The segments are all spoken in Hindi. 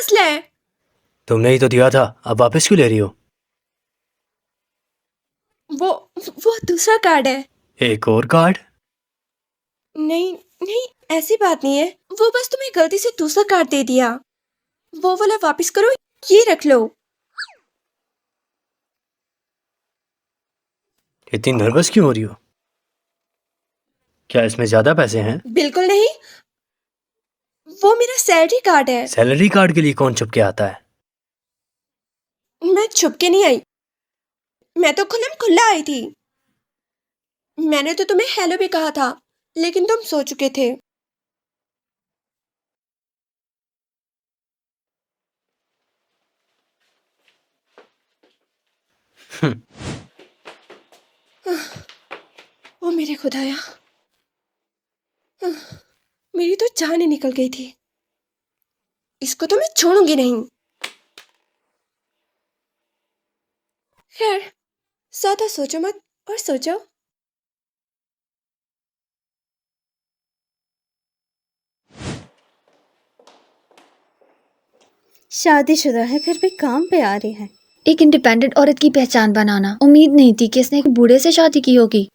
मसला है? तुमने ही तो दिया था, अब वापस क्यों ले रही हो? वो दूसरा कार्ड है। एक और कार्ड? नहीं नहीं, ऐसी बात नहीं है। वो बस तुम्हें गलती से दूसरा कार्ड दे दिया। वो वाला वापस करो, ये रख लो। इतनी नर्वस क्यों हो रही हो? क्या इसमें ज्यादा पैसे हैं? बिल्कुल नहीं, वो मेरा सैलरी कार्ड है। सैलरी कार्ड के लिए कौन छुप के आता है? मैं छुप के नहीं आई, मैं तो खुल्लम खुल्ला आई थी। मैंने तो तुम्हें हेलो भी कहा था, लेकिन तुम सो चुके थे। ओ मेरे खुदाया, मेरी तो जान ही निकल गई थी। इसको तो मैं छोड़ूंगी नहीं। खैर, ज्यादा सोचो मत और सो जाओ। शादीशुदा है फिर भी काम पे आ रही है। एक इंडिपेंडेंट औरत की पहचान बनाना। उम्मीद नहीं थी कि इसने एक बूढ़े से शादी की होगी।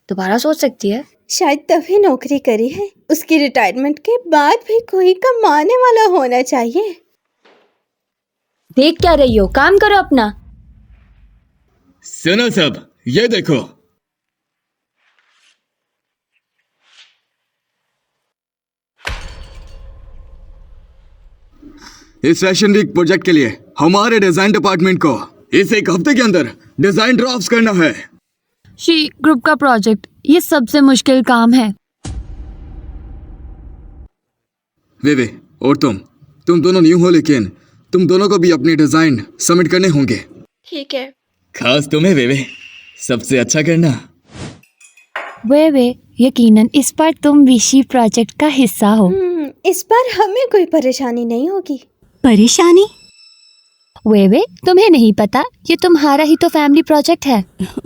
दोबारा सोच सकती है। शायद तभी नौकरी करी है। उसकी रिटायरमेंट के बाद भी कोई कमाने वाला होना चाहिए। देख क्या रही हो, काम करो अपना। सुनो सब, ये देखो। इस फैशन वीक प्रोजेक्ट के लिए हमारे डिजाइन डिपार्टमेंट को इस एक हफ्ते के अंदर डिजाइन ड्राफ्ट करना है। शी ग्रुप का प्रोजेक्ट, ये सबसे मुश्किल काम है। वे और तुम दोनों न्यू हो, लेकिन तुम दोनों को भी अपनी डिजाइन सबमिट करने होंगे। ठीक है। खास तुम्हें वे सबसे अच्छा करना। वे यकीनन इस बार तुम विशी प्रोजेक्ट का हिस्सा हो। इस बार हमें कोई परेशानी नहीं होगी। परेशानी? वे तुम्हें नहीं पता, ये तुम्हारा ही तो फैमिली प्रोजेक्ट है।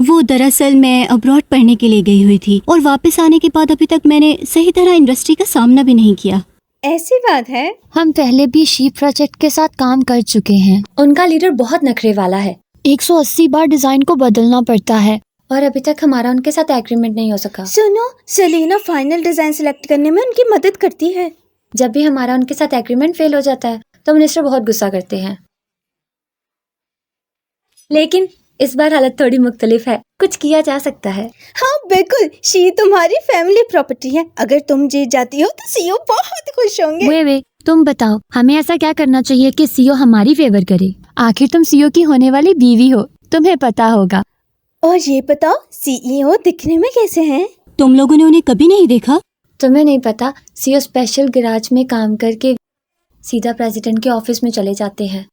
वो दरअसल मैं अब्रॉड पढ़ने के लिए गई हुई थी और वापस आने के बाद अभी तक मैंने सही तरह इंडस्ट्री का सामना भी नहीं किया। ऐसी बात है? हम पहले भी शी प्रोजेक्ट के साथ काम कर चुके हैं। उनका लीडर बहुत नखरे वाला है। 180 बार डिजाइन को बदलना पड़ता है और अभी तक हमारा उनके साथ एग्रीमेंट नहीं हो सका। सुनो, सेलिना फाइनल डिजाइन सिलेक्ट करने में उनकी मदद करती है। जब भी हमारा उनके साथ एग्रीमेंट फेल हो जाता है तो मिनिस्टर बहुत गुस्सा करते हैं। लेकिन इस बार हालत थोड़ी मुख्तलिफ है, कुछ किया जा सकता है। हाँ बिल्कुल, शी तुम्हारी फैमिली प्रॉपर्टी है। अगर तुम जीत जाती हो तो सीईओ बहुत खुश होंगे। वे तुम बताओ, हमें ऐसा क्या करना चाहिए कि सीईओ हमारी फेवर करे? आखिर तुम सीईओ की होने वाली बीवी हो, तुम्हें पता होगा। और ये बताओ, सीईओ दिखने में कैसे हैं? तुम लोगों ने उन्हें कभी नहीं देखा? तुम्हें नहीं पता, सीईओ स्पेशल गैराज में काम करके सीधा प्रेसिडेंट के ऑफिस में चले जाते हैं।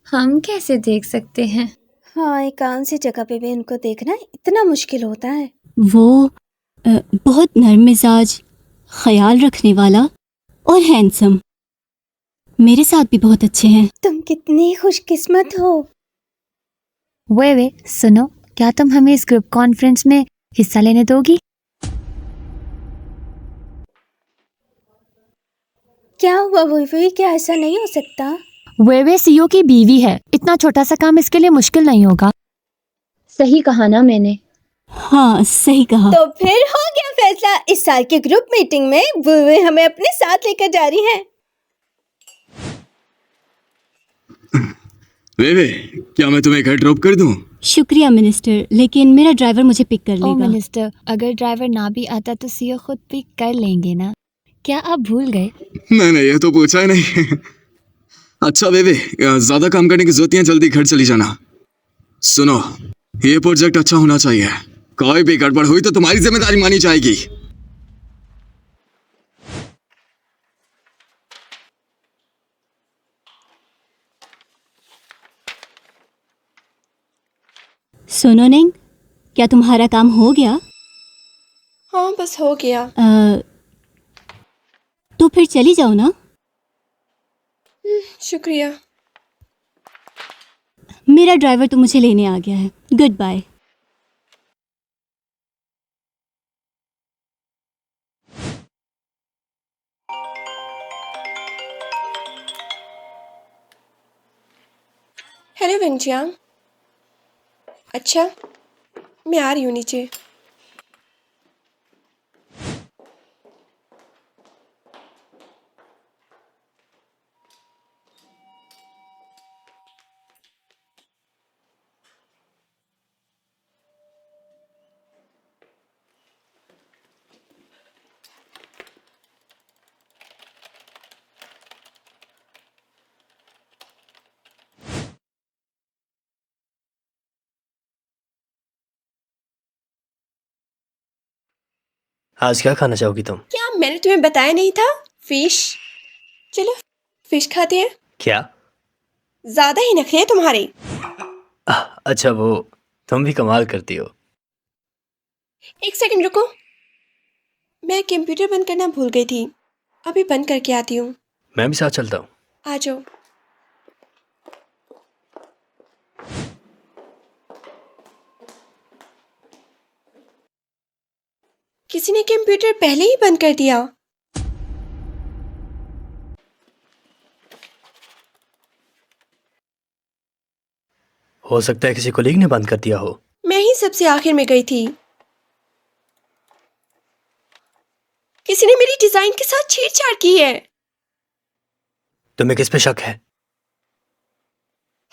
हम कैसे देख सकते हैं? हाँ, एकांत सी जगह पे भी उनको देखना इतना मुश्किल होता है। वो बहुत नर्म मिजाज, ख्याल रखने वाला और हैंडसम। मेरे साथ भी बहुत अच्छे हैं। तुम कितनी खुशकिस्मत हो। वे सुनो, क्या तुम हमें इस ग्रुप कॉन्फ्रेंस में हिस्सा लेने दोगी? क्या हुआ वही, क्या ऐसा नहीं हो सकता? वे सीईओ की बीवी है, इतना छोटा सा काम इसके लिए मुश्किल नहीं होगा। सही कहा ना मैंने? हाँ सही कहा। तो फिर हो गया फैसला। इस साल की ग्रुप मीटिंग में वो हमें अपने साथ लेकर जा रही हैं। वे क्या मैं तुम्हें घर ड्रॉप कर दूं? शुक्रिया मिनिस्टर, लेकिन मेरा ड्राइवर मुझे पिक कर ओ लेगा। मिनिस्टर, अगर ड्राइवर ना भी आता तो सीईओ खुद पिक कर लेंगे ना? क्या आप भूल गए? मैंने ये तो पूछा ही नहीं। अच्छा वे ज्यादा काम करने की जरूरत नहीं है, जल्दी घर चली जाना। सुनो, ये प्रोजेक्ट अच्छा होना चाहिए। कोई भी गड़बड़ हुई तो तुम्हारी जिम्मेदारी मानी जाएगी। सुनो निंग, क्या तुम्हारा काम हो गया? हाँ बस हो गया। तो फिर चली जाओ ना। शुक्रिया। मेरा ड्राइवर तो मुझे लेने आ गया है। Goodbye. Hello Wengjiang. अच्छा, मैं आ रही हूँ नीचे। आज क्या खाना चाहोगी तुम? क्या मैंने तुम्हें बताया नहीं था? फिश। चलो फिश खाते हैं। क्या? ज्यादा ही नखरे हैं तुम्हारे। अच्छा, वो तुम भी कमाल करती हो। एक सेकंड रुको, मैं कंप्यूटर बंद करना भूल गई थी। अभी बंद करके आती हूँ। मैं भी साथ चलता हूँ। आ जाओ। किसी ने कंप्यूटर पहले ही बंद कर दिया। हो सकता है किसी कोलीग ने बंद कर दिया हो। मैं ही सबसे आखिर में गई थी। किसी ने मेरी डिजाइन के साथ छेड़छाड़ की है। तुम्हें किस पे शक है?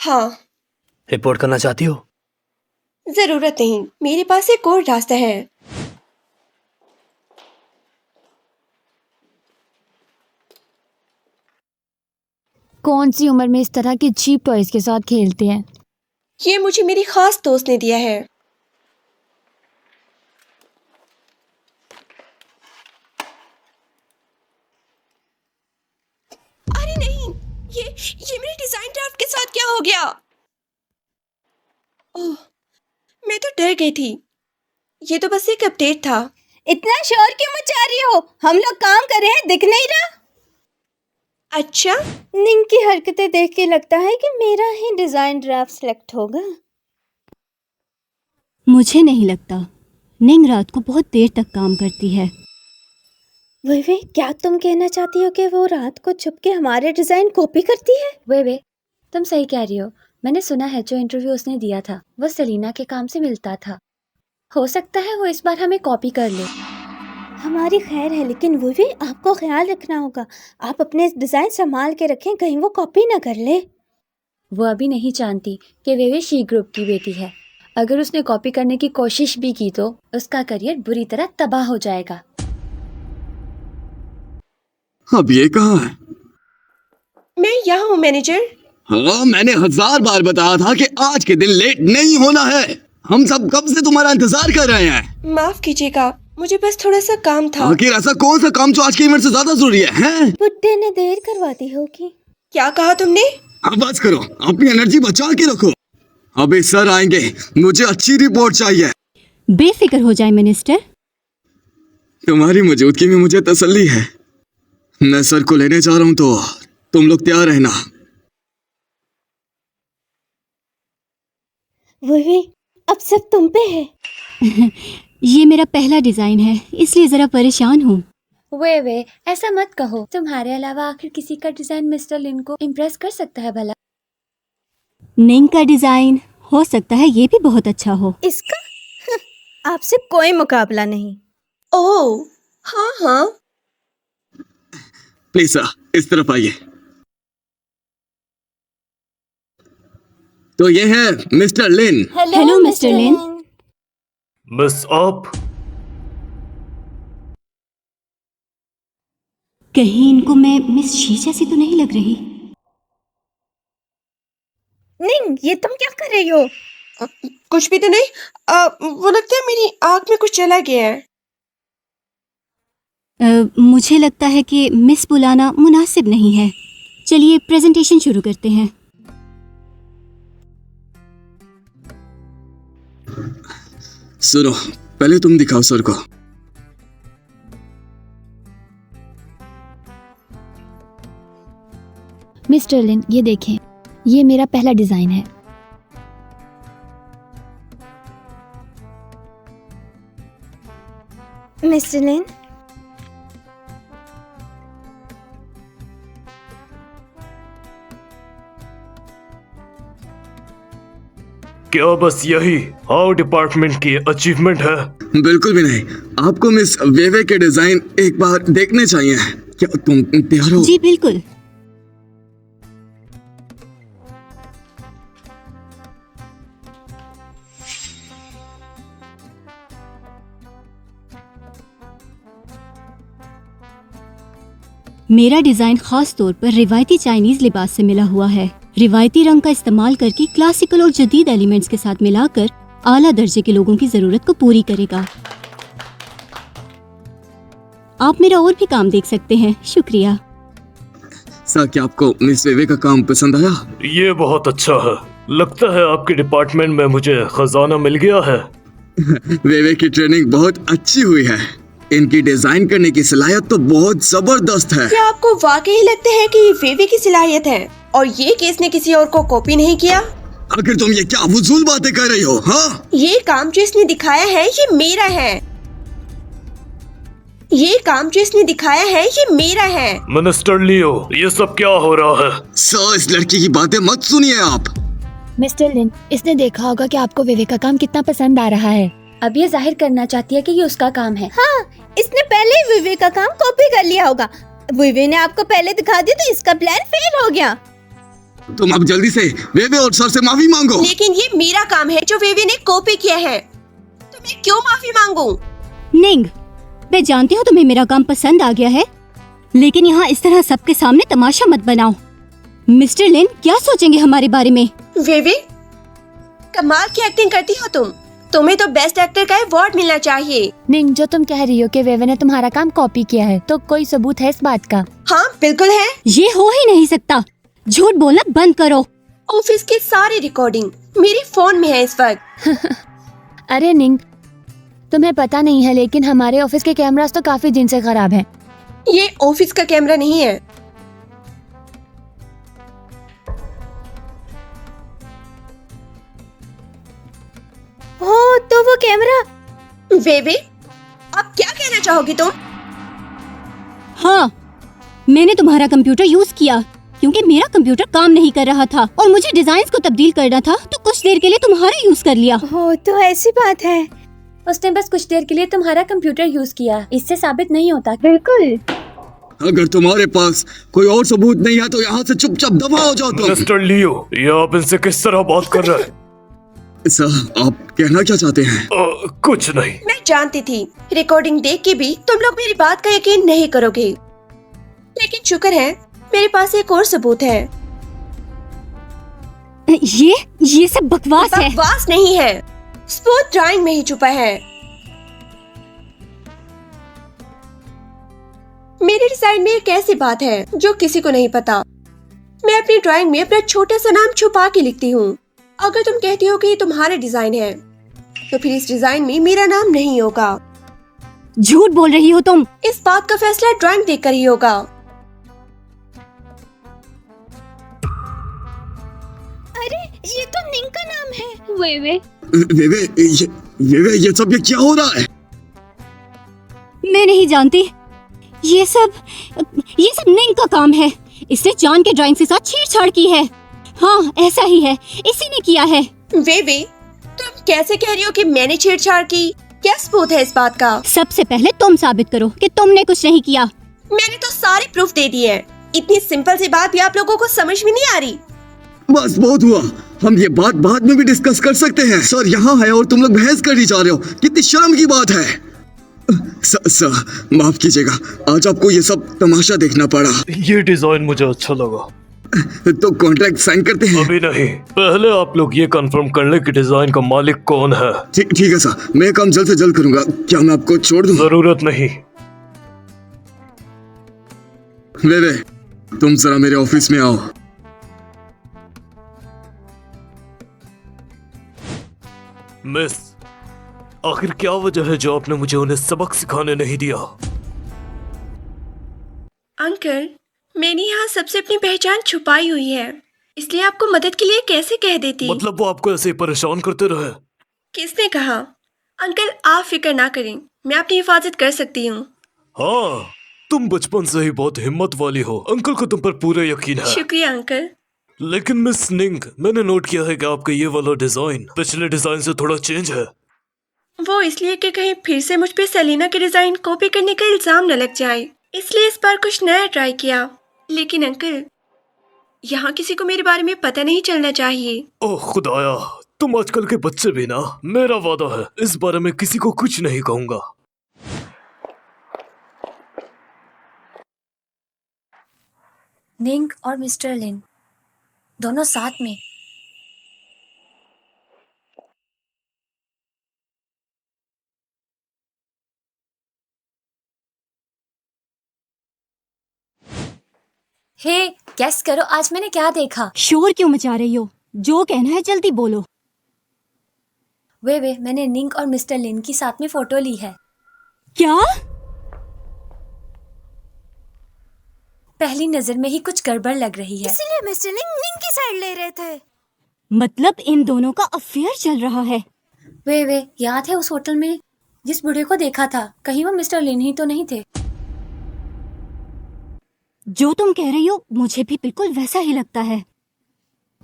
हाँ। रिपोर्ट करना चाहती हो? जरूरत नहीं, मेरे पास एक और रास्ता है। कौन सी उम्र में इस तरह के चीप टॉयज के साथ खेलते हैं? ये मुझे मेरी खास दोस्त ने दिया है। अरे नहीं, ये मेरे डिजाइन ड्राफ्ट के साथ क्या हो गया? ओह, मैं तो डर गई थी। ये तो बस एक अपडेट था। इतना शोर क्यों मचा रही हो? हम लोग काम कर रहे हैं, दिख नहीं रहा? अच्छा, निंग की हरकतें देख के लगता है कि मेरा ही डिजाइन ड्राफ्ट सिलेक्ट होगा। मुझे नहीं लगता। निंग रात को बहुत देर तक काम करती है। वे क्या तुम कहना चाहती हो कि वो रात को छुप के हमारे डिजाइन कॉपी करती है? वे तुम सही कह रही हो। मैंने सुना है जो इंटरव्यू उसने दिया था वो सेलिना के काम से मिलता था। हो सकता है वो इस बार हमें कॉपी कर ले। हमारी खैर है, लेकिन वो भी आपको ख्याल रखना होगा। आप अपने डिजाइन संभाल के रखें, कहीं वो कॉपी ना कर ले। वो अभी नहीं जानती कि वे शी ग्रुप की बेटी है। अगर उसने कॉपी करने की कोशिश भी की तो उसका करियर बुरी तरह तबाह हो जाएगा। अब ये कहाँ है? मैं यहाँ हूँ मैनेजर। हाँ, मैंने 1000 बार बताया था कि आज के दिन लेट नहीं होना है। हम सब कब से तुम्हारा इंतजार कर रहे हैं। माफ कीजिएगा, मुझे बस थोड़ा सा काम था। आखिर ऐसा कौन सा काम जो आज के इवेंट से ज्यादा जरूरी है, हैं? बुड्ढे ने देर करवा दी होगी। क्या कहा तुमने? अब बस करो, अपनी एनर्जी बचा के रखो। अभी सर आएंगे, मुझे अच्छी रिपोर्ट चाहिए। बेफिक्र हो जाए मिनिस्टर। तुम्हारी मौजूदगी में मुझे तसल्ली है। मैं सर को लेने जा रहा हूँ, तो तुम लोग तैयार रहना। वे अब सब तुम पे है। ये मेरा पहला डिजाइन है, इसलिए जरा परेशान हूँ। वे ऐसा मत कहो। तुम्हारे अलावा आखिर किसी का डिजाइन मिस्टर लिन को इम्प्रेस कर सकता है भला? निंग का डिजाइन हो सकता है ये भी बहुत अच्छा हो। इसका आपसे कोई मुकाबला नहीं। ओह हाँ हाँ। प्लीज सर, इस तरफ आइए। तो ये है मिस्टर लिन। हेलो मिस्टर लिन। बस आप। कहीं इनको मैं मिस शी जैसी तो नहीं लग रही? निंग, ये तुम क्या कर रही हो? कुछ भी तो नहीं। वो लगता है मेरी आँख में कुछ चला गया है। मुझे लगता है कि मिस बुलाना मुनासिब नहीं है। चलिए प्रेजेंटेशन शुरू करते हैं। सुनो, पहले तुम दिखाओ सर को। मिस्टर लिन, ये देखें, ये मेरा पहला डिजाइन है। मिस्टर लिन, क्या बस यही हाउ डिपार्टमेंट की अचीवमेंट है? बिल्कुल भी नहीं। आपको मिस वेवे के डिजाइन एक बार देखने चाहिए। क्या तुम तैयार हो? जी बिल्कुल। मेरा डिजाइन खास तौर पर रिवायती चाइनीज लिबास से मिला हुआ है। रिवायती रंग का इस्तेमाल करके क्लासिकल और जदीद एलिमेंट्स के साथ मिलाकर आला दर्जे के लोगों की जरूरत को पूरी करेगा। आप मेरा और भी काम देख सकते हैं। शुक्रिया। सर, क्या आपको मिस वेवे का काम पसंद आया? ये बहुत अच्छा है। लगता है आपके डिपार्टमेंट में मुझे खजाना मिल गया है। वेवे की ट्रेनिंग बहुत अच्छी हुई है। इनकी डिजाइन करने की सलाहियत तो बहुत जबरदस्त है। क्या आपको वाकई लगता है कि वेवे की सलाहियत है और ये कि इसने किसी और को कॉपी नहीं किया? आखिर तुम ये क्या फजूल बातें कर रही हो? हाँ, ये काम जो इसने दिखाया है ये मेरा है। ये काम जो इसने दिखाया है ये मेरा है। मिनिस्टर लियो, ये सब क्या हो रहा है? सर, इस लड़की की बातें मत सुनिए आप। मिस्टर लिन, इसने देखा होगा कि आपको विवे का काम कितना पसंद आ रहा है। अब ये जाहिर करना चाहती है कि ये उसका काम है। हाँ, इसने पहले ही विवे का काम कॉपी कर लिया होगा। विवे ने आपको पहले दिखा दिया तो इसका प्लान फेल हो गया। तुम अब जल्दी से वेवे और सर से माफी मांगो। लेकिन ये मेरा काम है जो वेवे ने कॉपी किया है, तो मैं क्यों माफी मांगू? निंग, मैं जानती हूँ तुम्हें मेरा काम पसंद आ गया है, लेकिन यहाँ इस तरह सबके सामने तमाशा मत बनाओ। मिस्टर लिन क्या सोचेंगे हमारे बारे में? वेवे, कमाल की एक्टिंग करती हो तुम। तुम्हें तो बेस्ट एक्टर का अवार्ड मिलना चाहिए। निंग, जो तुम कह रही हो कि वेवे ने तुम्हारा काम कॉपी किया है, तो कोई सबूत है इस बात का? हाँ बिल्कुल है। ये हो ही नहीं सकता। झूठ बोलना बंद करो। ऑफिस की सारी रिकॉर्डिंग मेरे फोन में है इस वक्त। अरे निंग, तुम्हें पता नहीं है लेकिन हमारे ऑफिस के कैमरास तो काफी दिन से खराब हैं। ये ऑफिस का कैमरा नहीं है। ओह, तो वो कैमरा। वेवे, अब क्या कहना चाहोगी तुम? हाँ, मैंने तुम्हारा कंप्यूटर यूज किया क्योंकि मेरा कंप्यूटर काम नहीं कर रहा था और मुझे डिजाइन को तब्दील करना था, तो कुछ देर के लिए तुम्हारा यूज कर लिया। ओह, तो ऐसी बात है। उसने बस कुछ देर के लिए तुम्हारा कंप्यूटर यूज किया, इससे साबित नहीं होता। बिल्कुल। अगर तुम्हारे पास कोई और सबूत नहीं है तो यहाँ से चुपचाप दफा हो जाओ तुम। मिस्टर लियो, ये आप इनसे किस तरह बात कर रहे हैं? सर, आप कहना क्या चाहते हैं? कुछ नहीं। मैं जानती थी रिकॉर्डिंग देख के भी तुम लोग मेरी बात का यकीन नहीं करोगे, लेकिन शुक्र है मेरे पास एक और सबूत है। ये सब बकवास है। बकवास नहीं है, सबूत ड्राइंग में ही छुपा है। मेरे डिजाइन में एक ऐसी बात है जो किसी को नहीं पता। मैं अपनी ड्राइंग में अपना छोटा सा नाम छुपा के लिखती हूँ। अगर तुम कहती हो कि ये तुम्हारा डिजाइन है, तो फिर इस डिजाइन में मेरा नाम नहीं होगा। झूठ बोल रही हो तुम। इस बात का फैसला ड्राइंग देखकर ही होगा। अरे, ये तो निंग का नाम है। वेवे। वेवे, ये सब क्या हो रहा है? मैं नहीं जानती। ये सब निंग का काम है। इसने जान के ड्राइंग के साथ छेड़छाड़ की है। हाँ, ऐसा ही है, इसी ने किया है। वेवे, तुम कैसे कह रही हो कि मैंने छेड़छाड़ की? क्या सबूत है इस बात का? सबसे पहले तुम साबित करो कि तुमने कुछ नहीं किया। मैंने तो सारे प्रूफ दे दिए हैं। इतनी सिंपल सी बात भी आप लोगों को समझ में नहीं आ रही। बस बहुत हुआ, हम ये बात बाद में भी डिस्कस कर सकते हैं। सर यहाँ है और तुम लोग बहस कर ही जा रहे हो। कितनी शर्म की बात है। सर, माफ कीजिएगा, आज आपको ये सब तमाशा देखना पड़ा। ये डिजाइन मुझे अच्छा लगा। तो कॉन्ट्रैक्ट साइन करते हैं? अभी नहीं, पहले आप लोग ये कंफर्म कर ले कि डिजाइन का मालिक कौन है। ठीक है सर, मैं काम जल्द से जल्द करूंगा। क्या मैं आपको छोड़ दूं? जरूरत नहीं। वेवे, तुम जरा मेरे ऑफिस में आओ। मिस, आखिर क्या वजह है जो आपने मुझे उन्हें सबक सिखाने नहीं दिया? अंकल, मैंने यहाँ सबसे अपनी पहचान छुपाई हुई है, इसलिए आपको मदद के लिए कैसे कह देती? मतलब वो आपको ऐसे ही परेशान करते रहे? किसने कहा? अंकल, आप फिक्र ना करें, मैं अपनी हिफाजत कर सकती हूँ। हाँ, तुम बचपन से ही बहुत हिम्मत वाली हो। अंकल को तुम पर पूरा यकीन है। शुक्रिया अंकल। लेकिन मिस निंग, मैंने नोट किया है कि आपका ये वाला डिजाइन पिछले डिजाइन से थोड़ा चेंज है। वो इसलिए कि कहीं फिर से मुझ पे सेलिना के डिजाइन कॉपी करने का इल्जाम न लग जाए, इसलिए इस बार कुछ नया ट्राई किया। लेकिन अंकल, यहाँ किसी को मेरे बारे में पता नहीं चलना चाहिए। ओह खुदाया, तुम आजकल के बच्चे भी ना। मेरा वादा है इस बारे में किसी को कुछ नहीं कहूंगा। निंग और मिस्टर लिन दोनों साथ में। हे, गेस करो आज मैंने क्या देखा। शोर क्यों मचा रही हो? जो कहना है जल्दी बोलो। वे मैंने निंग और मिस्टर लिन की साथ में फोटो ली है। क्या? पहली नजर में ही कुछ गड़बड़ लग रही है। इसलिए मिस्टर निंग की साइड ले रहे थे। मतलब इन दोनों का अफेयर चल रहा है। वे याद है उस होटल में जिस बूढ़े को देखा था, कहीं वो मिस्टर लिन ही तो नहीं थे? जो तुम कह रही हो मुझे भी बिल्कुल वैसा ही लगता है।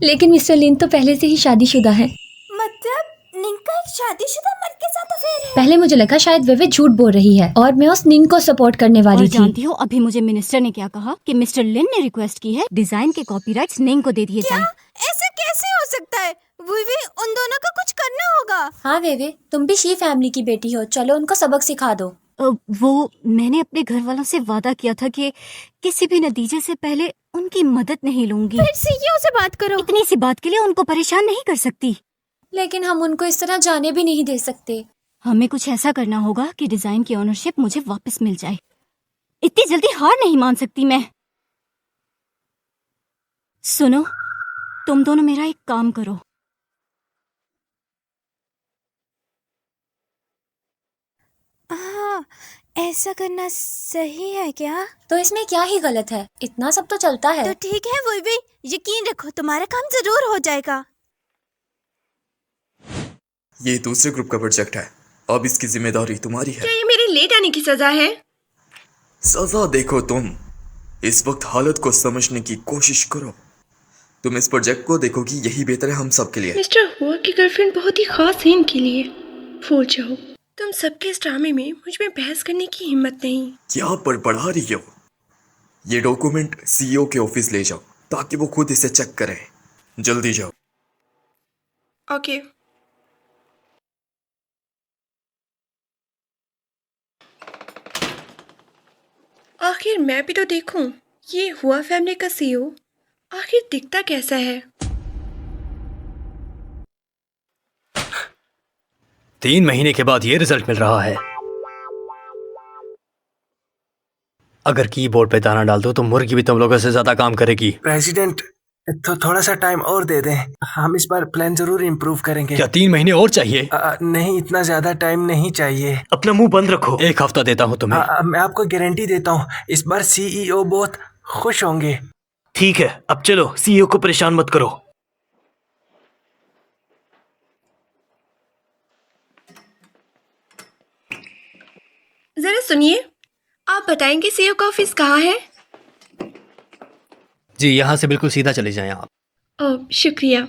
लेकिन मिस्टर लिन तो पहले से ही शादीशुदा है। मतलब निंग का एक शादीशुदा मर्द के साथ अफेयर है? पहले मुझे लगा शायद वे झूठ बोल रही है और मैं उस निंग को सपोर्ट करने और वाली थी। जानती हो अभी मुझे मिनिस्टर ने क्या कहा कि मिस्टर लिन ने रिक्वेस्ट की है डिजाइन के कॉपीराइट्स निंग को दे दिए जाएं। ऐसा कैसे हो सकता है? वे उन दोनों का कुछ करना होगा। हाँ वे तुम भी शी फैमिली की बेटी हो, चलो उनको सबक सिखा दो। वो मैंने अपने घर वालों से वादा किया था कि किसी भी नतीजे से पहले उनकी मदद नहीं लूंगी। फिर सीईओ से बात करो। इतनी सी बात के लिए उनको परेशान नहीं कर सकती। लेकिन हम उनको इस तरह जाने भी नहीं दे सकते। हमें कुछ ऐसा करना होगा कि डिजाइन की ओनरशिप मुझे वापस मिल जाए। इतनी जल्दी हार नहीं मान सकती मैं। सुनो, तुम दोनों मेरा एक काम करो। हाँ, ऐसा करना सही है क्या? तो इसमें क्या ही गलत है, इतना सब तो चलता है। तो ठीक है, वो भी यकीन रखो तुम्हारा काम जरूर हो जाएगा। ये दूसरे ग्रुप का प्रोजेक्ट है, अब इसकी जिम्मेदारी तुम्हारी है। क्या ये मेरे लेट आने की सजा है? सजा देखो, तुम इस वक्त हालत को समझने की कोशिश करो। तुम इस प्रोजेक्ट को देखोगी, यही बेहतर है हम सब के लिए। मिस्टर हुआ की गर्लफ्रेंड बहुत ही खास है इनके लिए। भूल जाओ, तुम सबके इस ड्रामे में मुझ में बहस करने की हिम्मत नहीं। क्या बड़बड़ा रही हो? ये डॉक्यूमेंट सीईओ के ऑफिस ले जाओ ताकि वो खुद इसे चेक करें। जल्दी जाओ। ओके। आखिर मैं भी तो देखूं, ये हुआ फैमिली का सीईओ आखिर दिखता कैसा है। 3 महीने के बाद ये रिजल्ट मिल रहा है। अगर कीबोर्ड पे दाना डाल दो तो मुर्गी भी तुम लोगों से ज्यादा काम करेगी। प्रेसिडेंट, तो थोड़ा सा टाइम और दे दें, हम इस बार प्लान जरूर इम्प्रूव करेंगे। क्या 3 महीने और चाहिए? नहीं, इतना ज्यादा टाइम नहीं चाहिए। अपना मुंह बंद रखो। 1 हफ्ता देता हूँ तुम्हें। मैं आपको गारंटी देता हूँ इस बार सीईओ बहुत खुश होंगे। ठीक है, अब चलो, सीईओ को परेशान मत करो। जरा सुनिए, आप बताएंगे सीईओ का ऑफिस कहाँ है? जी, यहाँ से बिल्कुल सीधा चले जाएं आप। ओह, शुक्रिया।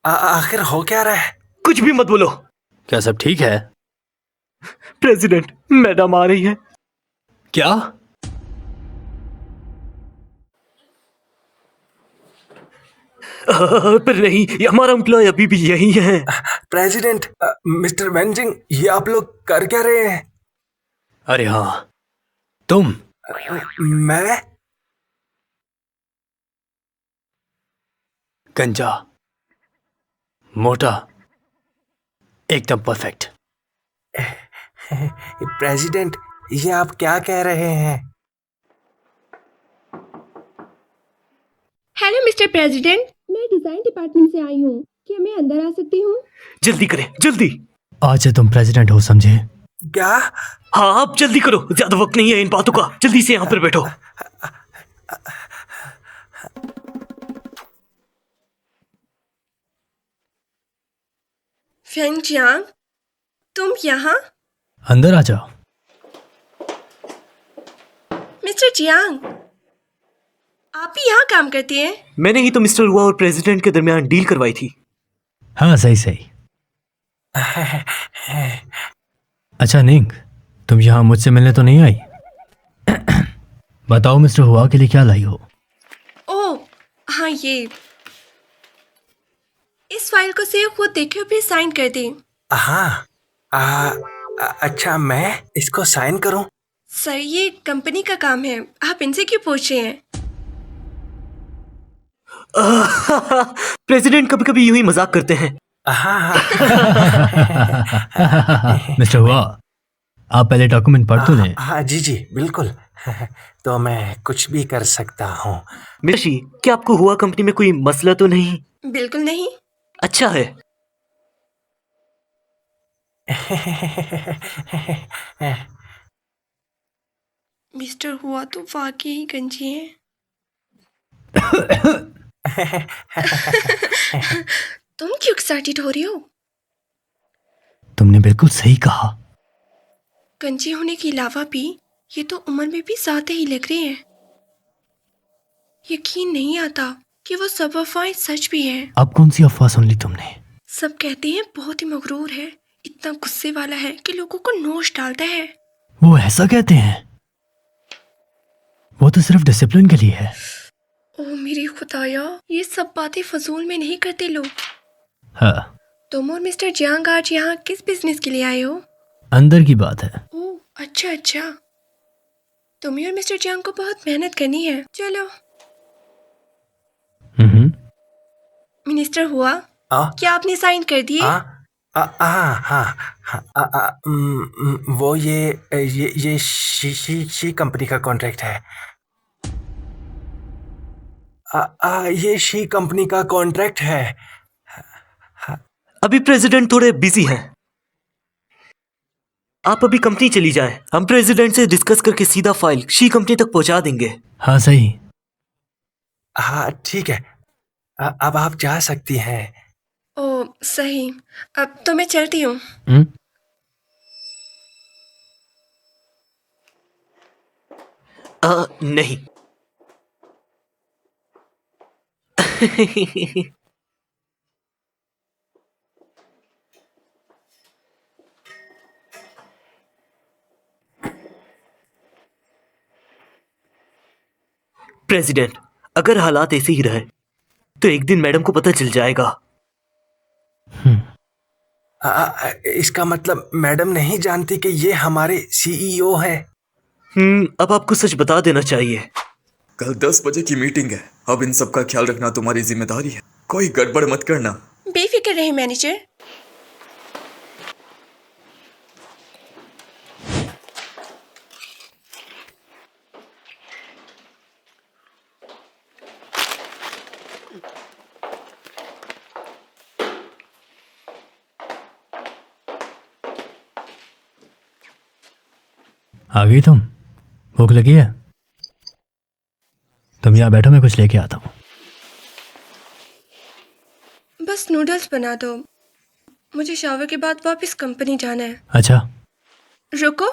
आखिर हो क्या रहा है? कुछ भी मत बोलो। क्या सब ठीक है? प्रेसिडेंट, मैडम आ रही है। क्या? पर नहीं, ये हमारा एम्प्लॉय अभी भी यही है। प्रेसिडेंट, मिस्टर वेंजिंग, ये आप लोग कर क्या रहे हैं? अरे हाँ, तुम। मैं? गंजा, मोटा, एकदम परफेक्ट। प्रेसिडेंट, ये आप क्या कह रहे हैं? हेलो मिस्टर प्रेसिडेंट, मैं डिजाइन डिपार्टमेंट से आई हूँ, क्या मैं अंदर आ सकती हूँ? जल्दी करें, जल्दी। आज से तुम प्रेसिडेंट हो, समझे? क्या? हाँ, आप जल्दी करो, ज्यादा वक्त नहीं है इन बातों का। जल्दी से यहाँ पर बैठो। फेंग जियांग, तुम यहाँ? अंदर आ जाओ। मिस्टर जियांग, आप भी यहाँ काम करती हैं? मैंने ही तो मिस्टर हुआ और प्रेसिडेंट के दरमियान डील करवाई थी। हाँ सही सही। अच्छा निंग, तुम यहाँ मुझसे मिलने तो नहीं आई? बताओ मिस्टर हुआ के लिए क्या लाई हो? ओह हाँ, ये इस फाइल को सेव खुद देखे फिर साइन कर दें। हाँ। अच्छा, मैं इसको साइन करूं? सर, ये कंपनी का काम है, आप इनसे क्यों पूछ रहे हैं? प्रेसिडेंट कभी कभी यूं ही मजाक करते हैं। हाँ हाँ। मिस्टर हुआ, आप पहले डॉक्यूमेंट पढ़ तो लें। हाँ जी जी बिल्कुल। तो मैं कुछ भी कर सकता हूँ। मिर्शी, क्या आपको हुआ कंपनी में कोई मसला तो नहीं? बिल्कुल नहीं। अच्छा है। मिस्टर हुआ तो वाकई ही गंजी हैं। तुम क्यों एक्साइटेड हो रही हो? तुमने बिल्कुल सही कहा। गंजी होने के अलावा भी ये तो उम्र में भी ज्यादा ही लग रहे हैं। यकीन नहीं आता कि वो सब अफवाहें सच भी हैं। अब कौन सी अफवाह सुन ली तुमने? सब कहते हैं बहुत ही मगरूर है, इतना गुस्से वाला है कि लोगों को नोच डालता है। वो ऐसा कहते हैं? वो तो सिर्फ डिसिप्लिन के लिए है। ओ मेरी खुदाया, ये सब बातें फजूल में नहीं करते लोग। हाँ, तुम और मिस्टर जियांग आज यहाँ किस बिजनेस के लिए आए हो? अंदर की बात है। ओह अच्छा अच्छा, तुम्हें और मिस्टर जियांग को बहुत मेहनत करनी है। चलो। मिनिस्टर हुआ, क्या आपने साइन कर दिए? वो ये शी कंपनी का कॉन्ट्रैक्ट है। ये शी कंपनी का कॉन्ट्रैक्ट है। अभी प्रेसिडेंट थोड़े बिजी हैं। आप अभी कंपनी चली जाएं, हम प्रेसिडेंट से डिस्कस करके सीधा फाइल शी कंपनी तक पहुंचा देंगे। हाँ सही। हाँ ठीक है, अब आप जा सकती हैं। ओ सही, अब तो मैं चलती हूँ। नहीं। प्रेसिडेंट, अगर हालात ऐसे ही रहे तो एक दिन मैडम को पता चल जाएगा। इसका मतलब मैडम नहीं जानती कि ये हमारे सीईओ है? अब आपको सच बता देना चाहिए। कल 10 बजे की मीटिंग है। अब इन सब का ख्याल रखना तुम्हारी जिम्मेदारी है। कोई गड़बड़ मत करना। बेफिक्र रहे मैनेजर। आ गई तुम? भूख लगी है? तुम यहाँ बैठो, मैं कुछ लेके आता हूँ। बस नूडल्स बना दो, मुझे शावर के बाद वापस कंपनी जाना है। अच्छा। रुको,